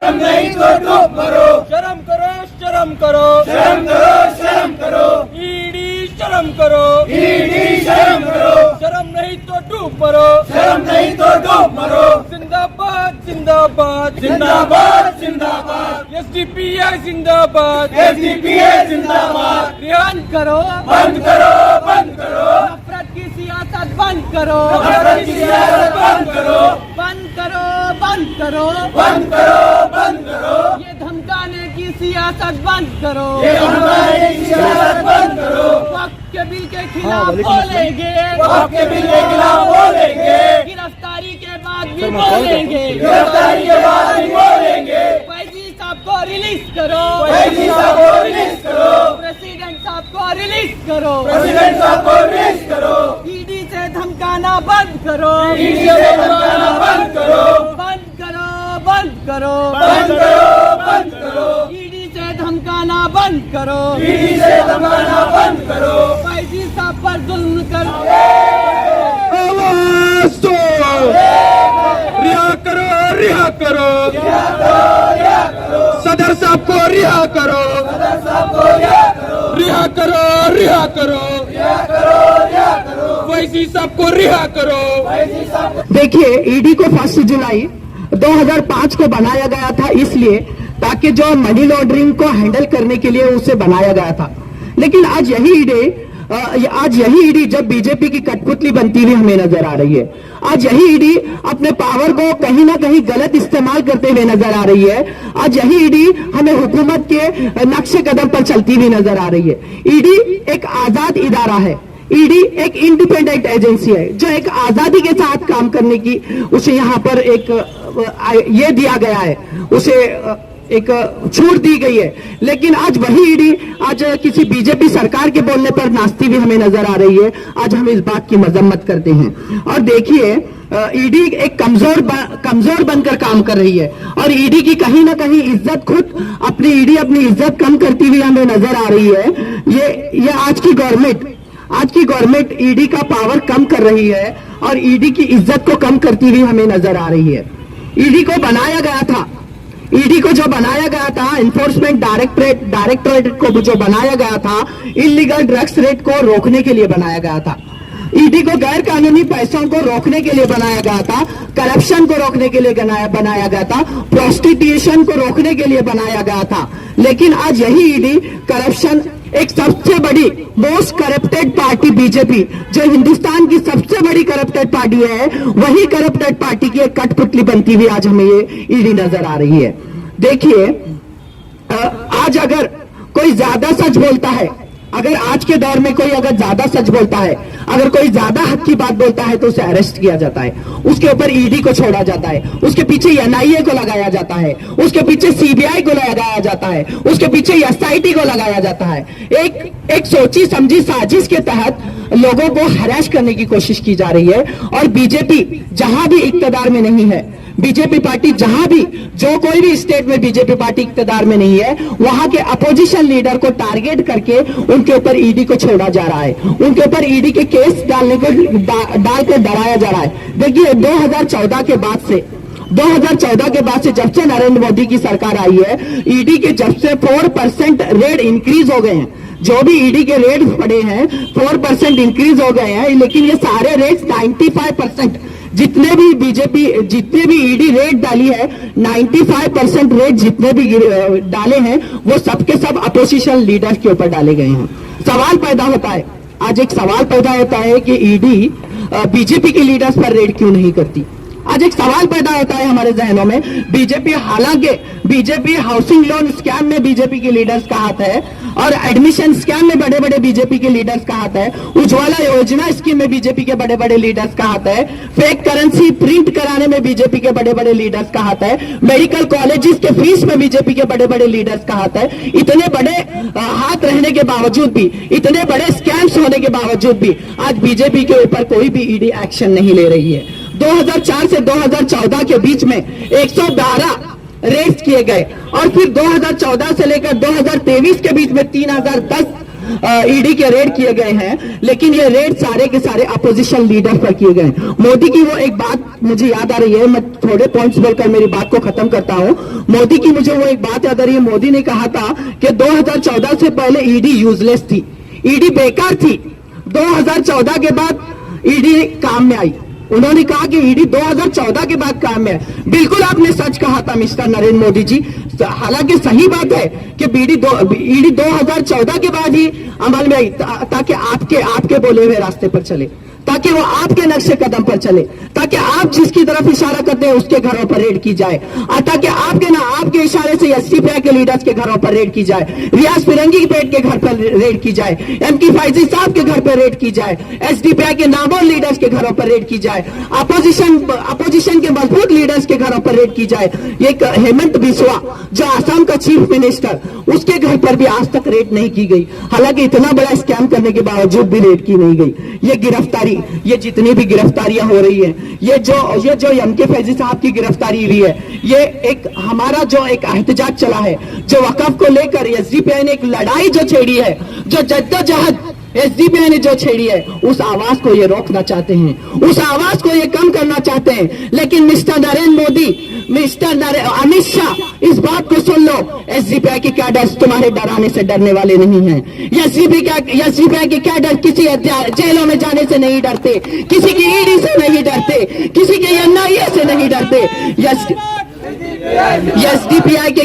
हम नहीं तो डूब मरो। शर्म करो, शर्म करो, शर्म करो, शर्म करो, ईडी शर्म करो, ईडी शर्म करो, शर्म नहीं तो डूब मरो, शर्म नहीं तो डूब मरो। जिंदाबाद जिंदाबाद जिंदाबाद जिंदाबाद, एसडीपीआई जिंदाबाद, एसडीपीए जिंदाबाद। रिहान करो, बंद करो, बंद करो, नफरत की सियासत बंद करो, नफरत की सियासत बंद करो, बंद करो, बंद करो, बंद करो, बंद करो, ये धमकाने की सियासत बंद करो, ये हमारी सियासत बंद करो। वक्त के बिल के खिलाफ बोलेंगे, वक्त के बिल के खिलाफ बोलेंगे, गिरफ्तारी के बाद भी बोलेंगे, गिरफ्तारी के बाद भी बोलेंगे। फैजी साहब को रिलीज करो, फैजी साहब को रिलीज करो, प्रेसिडेंट साहब को रिलीज करो, प्रेसिडेंट साहब को रिलीज करो, ईडी से धमकाना बंद करो, ईडी से धमकाना बंद करो, बंद करो, बंद करो, बंद करो, बंद करो, ईडी से धमकाना बंद करो, ईडी से धमकाना बंद करो। फैजी साहब पर जुल्म कर आवाज दो, रिहा करो, रिहा करो, सदर साहब को रिहा करो, रिहा करो, रिहा करो, वैसी सबको रिहा करो। देखिए, ईडी को 1 जुलाई 2005 को बनाया गया था इसलिए ताकि जो मनी लॉन्ड्रिंग को हैंडल करने के लिए उसे बनाया गया था। लेकिन आज यही ईडी जब बीजेपी की कठपुतली बनती हुई हमें नजर आ रही है। आज यही ईडी अपने पावर को कहीं ना कहीं गलत इस्तेमाल करते हुए नजर आ रही है। आज यही ईडी हमें हुकूमत के नक्शे कदम पर चलती हुई नजर आ रही है। ईडी एक आजाद इदारा है, ईडी एक इंडिपेंडेंट एजेंसी है जो एक आजादी के साथ काम करने की उसे यहाँ पर एक ये दिया गया है, उसे एक छूट दी गई है। लेकिन आज वही ईडी आज किसी बीजेपी सरकार के बोलने पर नाचती हुई हमें नजर आ रही है। आज हम इस बात की मजम्मत करते हैं। और देखिए, ईडी एक कमजोर बनकर काम कर रही है और ईडी की कहीं ना कहीं इज्जत खुद अपनी इज्जत कम करती हुई हमें नजर आ रही है। ये आज की गवर्नमेंट ईडी का पावर कम कर रही है और ईडी की इज्जत को कम करती हुई हमें नजर आ रही है। ईडी को जो बनाया गया था इन्फोर्समेंट डायरेक्टरेट को जो बनाया गया था, इलीगल ड्रग्स रेट को रोकने के लिए बनाया गया था। ईडी को गैर कानूनी पैसों को रोकने के लिए बनाया गया था, करप्शन को रोकने के लिए बनाया गया था, प्रोस्टिट्यूशन को रोकने के लिए बनाया गया था। लेकिन आज यही ईडी करप्शन, एक सबसे बड़ी मोस्ट करप्टेड पार्टी बीजेपी, जो हिंदुस्तान की सबसे बड़ी करप्टेड पार्टी है, वही करप्टेड पार्टी की एक कठपुतली बनती हुई आज हमें ये ईडी नजर आ रही है। देखिए, आज अगर कोई ज्यादा सच बोलता है, अगर आज के दौर में कोई अगर ज्यादा सच बोलता है, अगर कोई ज्यादा हक की बात बोलता है तो उसे अरेस्ट किया जाता है, उसके ऊपर ईडी को छोड़ा जाता है, उसके पीछे एनआईए को लगाया जाता है, उसके पीछे सीबीआई को लगाया जाता है, उसके पीछे एसआईटी को लगाया जाता है। एक सोची समझी साजिश के तहत लोगों को हरास करने की कोशिश की जा रही है। और बीजेपी जहां भी इक्तदार में नहीं है, बीजेपी पार्टी जहां भी, जो कोई भी स्टेट में बीजेपी पार्टी इक्तदार में नहीं है, वहां के अपोजिशन लीडर को टारगेट करके उनके ऊपर ईडी को छोड़ा जा रहा है, उनके ऊपर ईडी के केस डालकर डराया जा रहा है। देखिए, 2014 के बाद से जब से नरेंद्र मोदी की सरकार आई है, ईडी के जब से 4% रेट इंक्रीज हो गए हैं। जो भी ईडी के रेट पड़े हैं 4% इंक्रीज हो गए हैं। लेकिन ये सारे रेट 95%, जितने भी ईडी रेट डाली है, 95% रेट जितने भी डाले हैं वो सबके सब अपोजिशन लीडर्स के ऊपर डाले गए हैं। सवाल पैदा होता है, आज एक सवाल पैदा होता है कि ईडी बीजेपी के लीडर्स पर रेड क्यों नहीं करती। आज एक सवाल पैदा होता है हमारे जहनों में, हालांकि बीजेपी हाउसिंग लोन स्कैम में बीजेपी के लीडर्स का हाथ है और एडमिशन स्कैम में बड़े बड़े बीजेपी के लीडर्स का हाथ है, उज्ज्वला योजना स्कीम में बीजेपी के बड़े बड़े लीडर्स का हाथ है, फेक करेंसी प्रिंट कराने में बीजेपी के बड़े बड़े लीडर्स का हाथ है, मेडिकल कॉलेजेस के फीस में बीजेपी के बड़े बड़े लीडर्स का हाथ है। इतने बड़े हाथ रहने के बावजूद भी, इतने बड़े स्कैम्स होने के बावजूद भी आज बीजेपी के ऊपर कोई भी ईडी एक्शन नहीं ले रही है। 2004 से 2014 के बीच में 112 रेड्स किए गए और फिर 2014 से लेकर 2023 के बीच में 3010 ईडी के रेड किए गए हैं, लेकिन ये रेड सारे के सारे अपोजिशन लीडर पर किए गए हैं। मोदी की वो एक बात मुझे याद आ रही है, मैं थोड़े पॉइंट्स बोलकर मेरी बात को खत्म करता हूं। मोदी की मुझे वो एक बात याद आ रही है, मोदी ने कहा था कि 2014 से पहले ईडी यूजलेस थी, ईडी बेकार थी। 2014 के बाद ईडी काम में आई। उन्होंने कहा कि ईडी 2014 के बाद काम में है। बिल्कुल आपने सच कहा था मिस्टर नरेंद्र मोदी जी। हालांकि सही बात है कि ईडी 2014 के बाद ही अमल में आई, ताकि आपके बोले हुए रास्ते पर चले, ताकि वो आपके नक्शे कदम पर चले, ताकि आप जिसकी तरफ इशारा करते हैं उसके घरों पर रेड की जाए, और ताकि आपके इशारे से एसडीपीआई के लीडर्स के घरों पर रेड की जाए, रियाज फिरंगी पेट के घर पर रेड की जाए, एमके फैजी साहब के घर पर रेड की जाए, एसडीपीआई के नामों लीडर्स के घरों पर रेड की जाए, अपोजिशन के मजबूत लीडर्स के घरों पर रेड की जाए। ये हेमंत बिस्वा जो आसाम का चीफ मिनिस्टर, उसके घर पर भी आज तक रेड नहीं की गई। हालांकि इतना बड़ा स्कैम करने के बावजूद भी रेड की नहीं गई। ये गिरफ्तारी, ये जितनी भी गिरफ्तारियां हो रही है, ये जो एमके फैजी साहब की गिरफ्तारी हुई है, ये एक हमारा जो एक एहतजाज चला है, जो वकफ को लेकर एसडीपीआई ने एक लड़ाई जो छेड़ी है, जो जद्दोजहद एसडीपीआई ने जो छेड़ी है, उस आवाज को ये रोकना चाहते हैं, उस आवाज को ये कम करना चाहते हैं। लेकिन मिस्टर नरेंद्र मोदी, अमित शाह, इस बात को सुन लो, एसडीपीआई के कैडर्स तुम्हारे डराने से डरने वाले नहीं हैं। एसडीपीआई के कैडर किसी जेलों में जाने से नहीं डरते, किसी की ईडी से नहीं डरते, किसी के एनआईए से नहीं डरते। एसडीपीआई के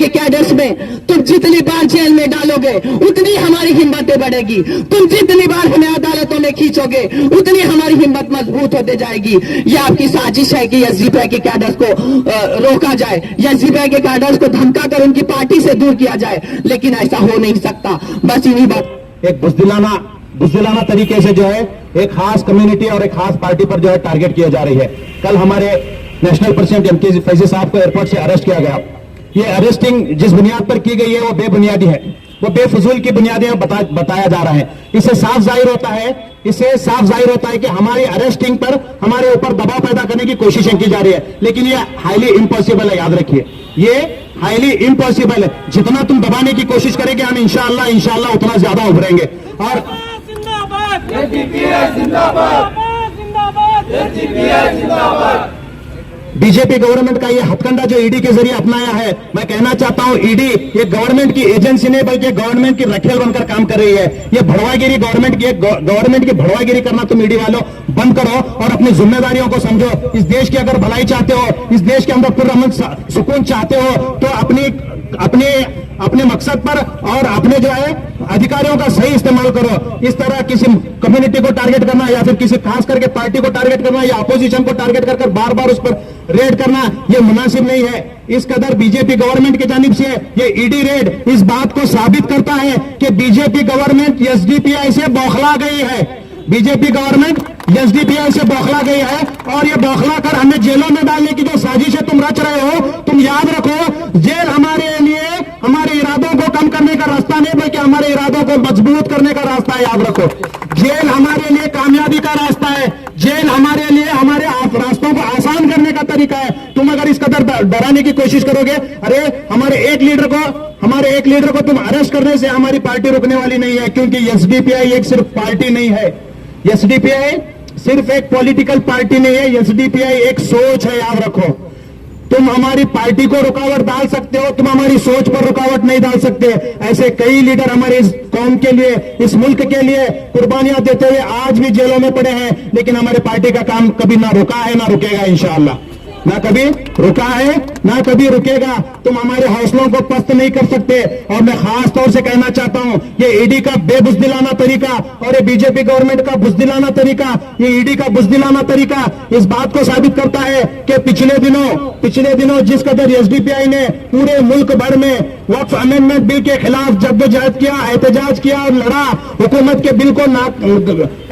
कैडर्स में तुम जितनी बार जेल में डालोगे उतनी हमारी हिम्मतें बढ़ेगी, तुम जितनी बार हमें अदालतों में खींचोगे उतनी हमारी हिम्मत मजबूत होते जाएगी। ये आपकी साजिश है कि एसडीपीआई के कैडर्स को रोका जाए, एसडीपीआई के कैडर्स को धमका कर उनकी पार्टी से दूर किया जाए, लेकिन ऐसा हो नहीं सकता। बस इन्हीं बात एक बुज़दिलाना तरीके से जो है एक खास कम्युनिटी और एक खास पार्टी पर जो है टारगेट किया जा रही है। कल हमारे नेशनल प्रेसिडेंट एमके फैजी साहब को एयरपोर्ट से अरेस्ट किया गया। ये अरेस्टिंग जिस बुनियाद पर की गई है वो बेबुनियादी है, वो बेफजूल की बुनियादें बताया जा रहा है। इससे साफ जाहिर होता है कि हमारी अरेस्टिंग पर हमारे ऊपर दबाव पैदा करने की कोशिशें की जा रही है, लेकिन ये हाईली इम्पॉसिबल है। याद रखिए, ये हाईली इम्पॉसिबल है। जितना तुम दबाने की कोशिश करेंगे हम इंशाअल्लाह उतना ज्यादा उभरेंगे। और बीजेपी गवर्नमेंट का ये हथकंडा जो ईडी के जरिए अपनाया है, मैं कहना चाहता हूं ईडी ये गवर्नमेंट की एजेंसी नहीं बल्कि गवर्नमेंट की रखेल बनकर काम कर रही है। ये भड़वागिरी गवर्नमेंट की भड़वागिरी करना तुम ईडी वालों बंद करो और अपनी जिम्मेदारियों को समझो। इस देश की अगर भलाई चाहते हो, इस देश के अंदर पुरअमन सुकून चाहते हो, तो अपने मकसद पर और अपने जो है अधिकारियों का सही इस्तेमाल करो। इस तरह किसी कम्युनिटी को टारगेट करना या फिर किसी खास करके पार्टी को टारगेट करना या अपोजिशन को टारगेट कर बार बार उस पर रेड करना ये मुनासिब नहीं है। इस कदर बीजेपी गवर्नमेंट की जानिब से ये ईडी रेड इस बात को साबित करता है कि बीजेपी गवर्नमेंट एसडीपीआई से बौखला गई है। बीजेपी गवर्नमेंट एसडीपीआई से बौखला गई है और ये बौखला कर हमें जेलों में डालने की जो साजिश है तुम रच रहे हो। तुम याद रखो, जेल हमारे लिए हमारे इरादों को कम करने का रास्ता नहीं बल्कि हमारे इरादों को मजबूत करने का रास्ता है। याद रखो, जेल हमारे लिए कामयाबी का रास्ता है, जेल हमारे लिए हमारे रास्तों को आसान करने का तरीका है। तुम अगर इस कदर डराने की कोशिश करोगे, अरे हमारे एक लीडर को तुम अरेस्ट करने से हमारी पार्टी रुकने वाली नहीं है, क्योंकि एसडीपीआई एक सिर्फ पार्टी नहीं है। एसडीपीआई सिर्फ एक पॉलिटिकल पार्टी नहीं है, एसडीपीआई एक सोच है। याद रखो, तुम हमारी पार्टी को रुकावट डाल सकते हो, तुम हमारी सोच पर रुकावट नहीं डाल सकते। ऐसे कई लीडर हमारे इस कौम के लिए, इस मुल्क के लिए कुर्बानियां देते हुए आज भी जेलों में पड़े हैं, लेकिन हमारी पार्टी का काम कभी ना रुका है ना रुकेगा इंशाअल्लाह। ना कभी रुका है ना कभी रुकेगा। तुम हमारे हौसलों को पस्त नहीं कर सकते। और मैं खास तौर से कहना चाहता हूं, ये ईडी का बेबुज़दिलाना तरीका और ये बीजेपी गवर्नमेंट का बुज़दिलाना तरीका, ये ईडी का बुज़दिलाना तरीका इस बात को साबित करता है कि पिछले दिनों जिस कदर एसडीपीआई ने पूरे मुल्क भर में वक्फ अमेंडमेंट बिल के खिलाफ जद्दोजहद किया, एहतजाज किया और लड़ा, हुकूमत के बिल को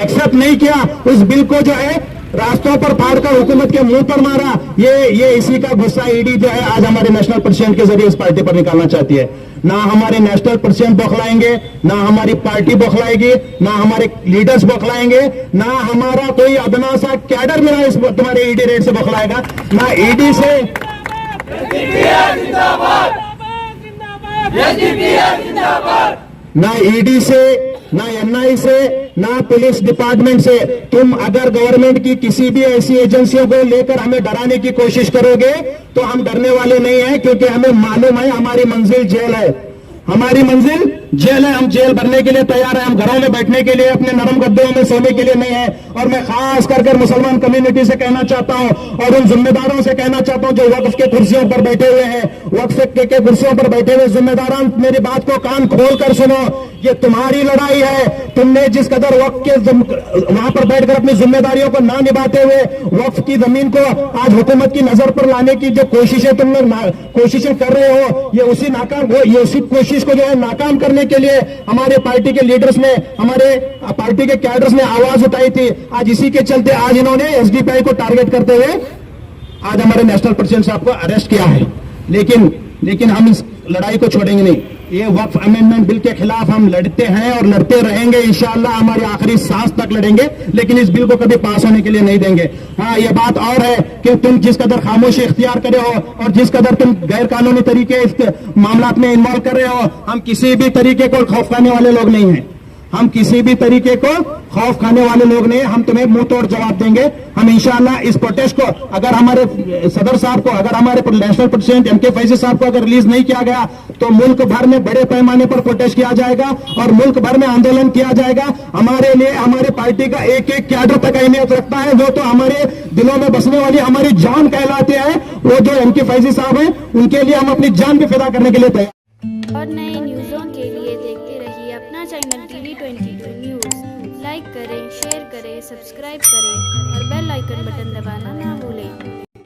एक्सेप्ट नहीं किया, उस बिल को जो है रास्तों पर फाड़कर हुकूमत के मुंह पर मारा। ये इसी का गुस्सा ईडी जो है आज हमारे नेशनल प्रेसिडेंट के जरिए इस पार्टी पर निकालना चाहती है। ना हमारे नेशनल प्रेसिडेंट बौखलाएंगे, ना हमारी पार्टी बौखलाएगी, ना हमारे लीडर्स बौखलाएंगे, ना हमारा कोई अदना सा कैडर मेरा इस तुम्हारे ईडी रेड से बौखलाएगा, ना ईडी से। एसडीपीआई जिंदाबाद। ना ईडी से, ना एनआई से, ना पुलिस डिपार्टमेंट से। तुम अगर गवर्नमेंट की किसी भी ऐसी एजेंसियों को लेकर हमें डराने की कोशिश करोगे तो हम डरने वाले नहीं हैं, क्योंकि हमें मालूम है हमारी मंजिल जेल है। हमारी मंजिल जेल है। हम जेल भरने के लिए तैयार हैं। हम घरों में बैठने के लिए, अपने नरम गद्दों में सोने के लिए नहीं है। और मैं खास कर मुसलमान कम्युनिटी से कहना चाहता हूं और उन जिम्मेदारों से कहना चाहता हूं जो वक्फ के कुर्सियों पर बैठे हुए हैं, वक्फ के कुर्सियों पर बैठे हुए जिम्मेदारान, मेरी बात को कान खोल कर सुनो। ये तुम्हारी लड़ाई है। तुमने जिस कदर वक्फ के वहां पर बैठकर अपनी जिम्मेदारियों को ना निभाते हुए वक्फ की जमीन को आज हुकूमत की नजर पर लाने की जो कोशिशें तुम लोग कोशिशें कर रहे हो, ये उसी कोशिश को जो है नाकाम करने के लिए हमारे पार्टी के लीडर्स ने, हमारे पार्टी के कैडर्स ने आवाज उठाई थी। आज इसी के चलते आज इन्होंने एसडीपीआई को टारगेट करते हुए आज हमारे नेशनल प्रेसिडेंट साहब को अरेस्ट किया है। लेकिन हम इस लड़ाई को छोड़ेंगे नहीं। ये वक्फ अमेंडमेंट बिल के खिलाफ हम लड़ते हैं और लड़ते रहेंगे। इंशाअल्लाह हमारी आखिरी सांस तक लड़ेंगे, लेकिन इस बिल को कभी पास होने के लिए नहीं देंगे। हाँ, ये बात और है कि तुम जिस कदर खामोशी इख्तियार करे हो और जिस कदर तुम गैर कानूनी तरीके इस मामला में इन्वॉल्व कर रहे हो, हम किसी भी तरीके को खौफ खाने वाले लोग नहीं हैं। हम किसी भी तरीके को खौफ खाने वाले लोग नहीं, हम तुम्हें मुंह तोड़ जवाब देंगे। हम इंशाअल्लाह इस प्रोटेस्ट को, अगर हमारे सदर साहब को, अगर हमारे नेशनल प्रेसिडेंट एमके फैजी साहब को अगर रिलीज नहीं किया गया तो मुल्क भर में बड़े पैमाने पर प्रोटेस्ट किया जाएगा और मुल्क भर में आंदोलन किया जाएगा। हमारे लिए हमारे पार्टी का एक एक कैडर तक अहमियत रखता है। वो तो हमारे दिलों में बसने वाली हमारी जान कहलाते हैं। वो जो एमके फैजी साहब हैं, उनके लिए हम अपनी जान भी फिदा करने के लिए तैयार। और नए न्यूज़ों के लिए देखते रहिए अपना चैनल TV22 न्यूज़। लाइक करें, शेयर करें, सब्सक्राइब करें और बेल आइकन बटन दबाना ना भूलें।